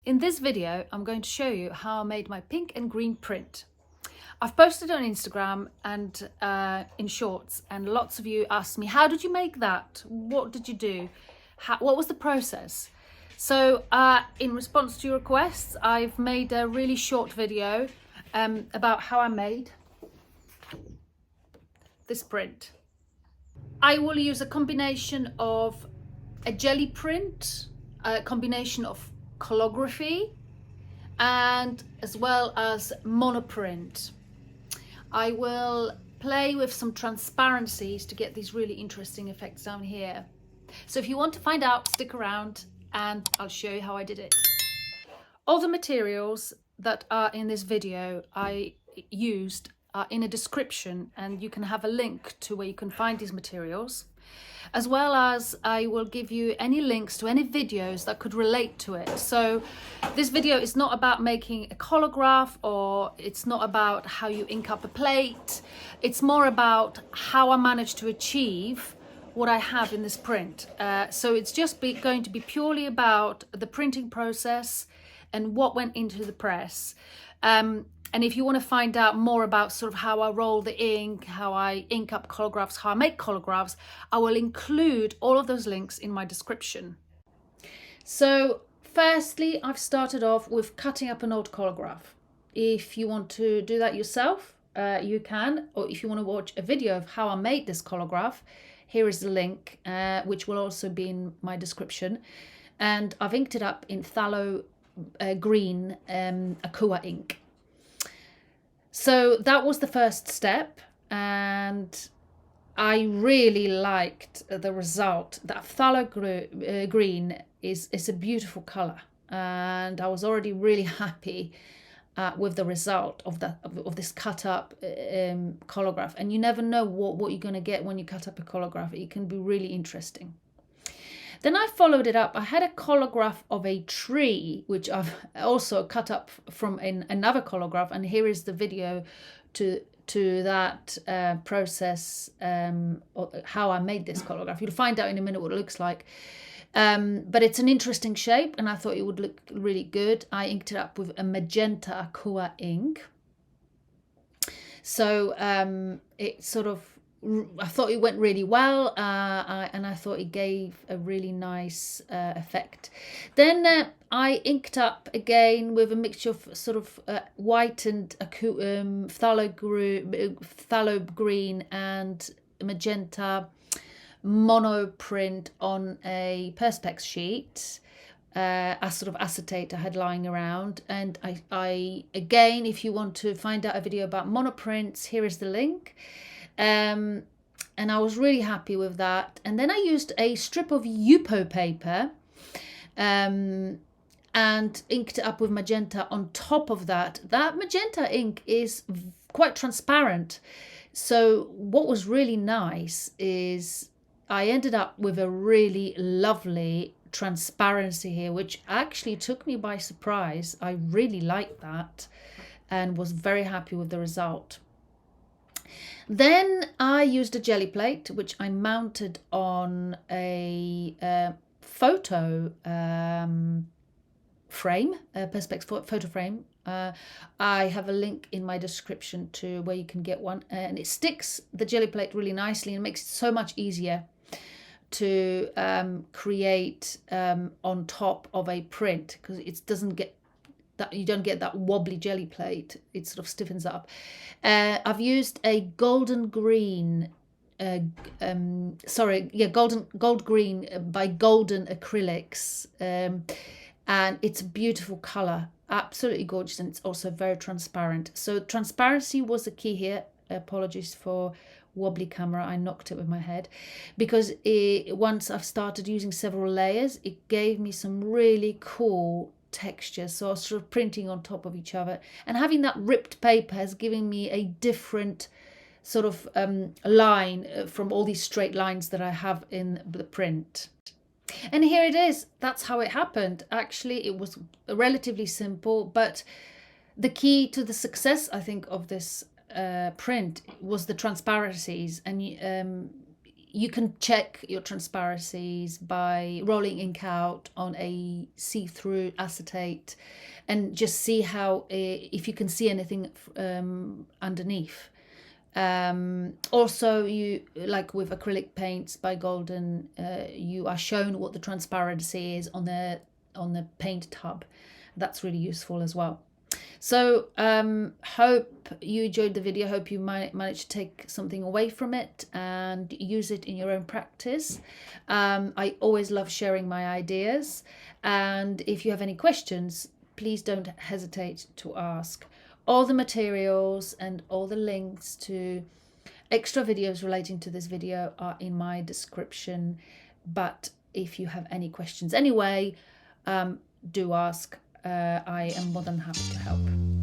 In this video, I'm going to show you how I made my pink and green print. I've posted it on Instagram and in shorts, and lots of you asked me, how did you make that? What did you do? What was the process? So in response to your requests, I've made a really short video about how I made this print. I will use a combination of a Gelli print, a combination of Collagraphy, and as well as Monoprint. I will play with some transparencies to get these really interesting effects down here. So if you want to find out, stick around and I'll show you how I did it. All the materials that are in this video I used are in a description, and you can have a link to where you can find these materials, as well as I will give you any links to any videos that could relate to it. So this video is not about making a collagraph, or it's not about how you ink up a plate. It's more about how I managed to achieve what I have in this print. So it's just going to be purely about the printing process and what went into the press. And if you want to find out more about sort of how I roll the ink, how I ink up collagraphs, how I make collagraphs, I will include all of those links in my description. So firstly, I've started off with cutting up an old collagraph. If you want to do that yourself, you can, or if you want to watch a video of how I made this collagraph, here is the link, which will also be in my description. And I've inked it up in phthalo green aqua ink. So that was the first step, and I really liked the result. That phthalo green is a beautiful color, and I was already really happy with the result of this cut up collagraph. And you never know what you're going to get when you cut up a collagraph. It can be really interesting. Then I followed it up. I had a collagraph of a tree, which I've also cut up from another collagraph, and here is the video to that process, how I made this collagraph. You'll find out in a minute what it looks like. But it's an interesting shape, and I thought it would look really good. I inked it up with a magenta aqua ink. So it sort of, I thought it went really well, and I thought it gave a really nice effect. Then I inked up again with a mixture of sort of white and phthalo green and magenta monoprint on a Perspex sheet, a sort of acetate I had lying around. And I again, if you want to find out a video about monoprints, here is the link. And I was really happy with that. And then I used a strip of Yupo paper and inked it up with magenta on top of that. That magenta ink is quite transparent. So what was really nice is I ended up with a really lovely transparency here, which actually took me by surprise. I really liked that and was very happy with the result. Then I used a Gelli plate, which I mounted on a photo frame, a Perspex photo frame. I have a link in my description to where you can get one, and it sticks the Gelli plate really nicely and makes it so much easier to create on top of a print, because it doesn't get that, you don't get that wobbly Gelli plate. It sort of stiffens up. I've used a golden green, gold green by Golden Acrylics, and it's a beautiful color, absolutely gorgeous, and it's also very transparent. So transparency was the key here. Apologies for wobbly camera, I knocked it with my head, because once I've started using several layers, it gave me some really cool textures. So I was sort of printing on top of each other, and having that ripped paper has given me a different sort of line from all these straight lines that I have in the print. And here it is. That's how it happened. Actually, it was relatively simple, but the key to the success, I think, of this print was the transparencies. And you can check your transparencies by rolling ink out on a see-through acetate and just see how, if you can see anything underneath. Also, you, like with acrylic paints by Golden, you are shown what the transparency is on the paint tub. That's really useful as well. So hope you enjoyed the video. Hope you might manage to take something away from it and use it in your own practice. I always love sharing my ideas, and if you have any questions, please don't hesitate to ask. All the materials and all the links to extra videos relating to this video are in my description, but if you have any questions anyway, do ask. I am more than happy to help.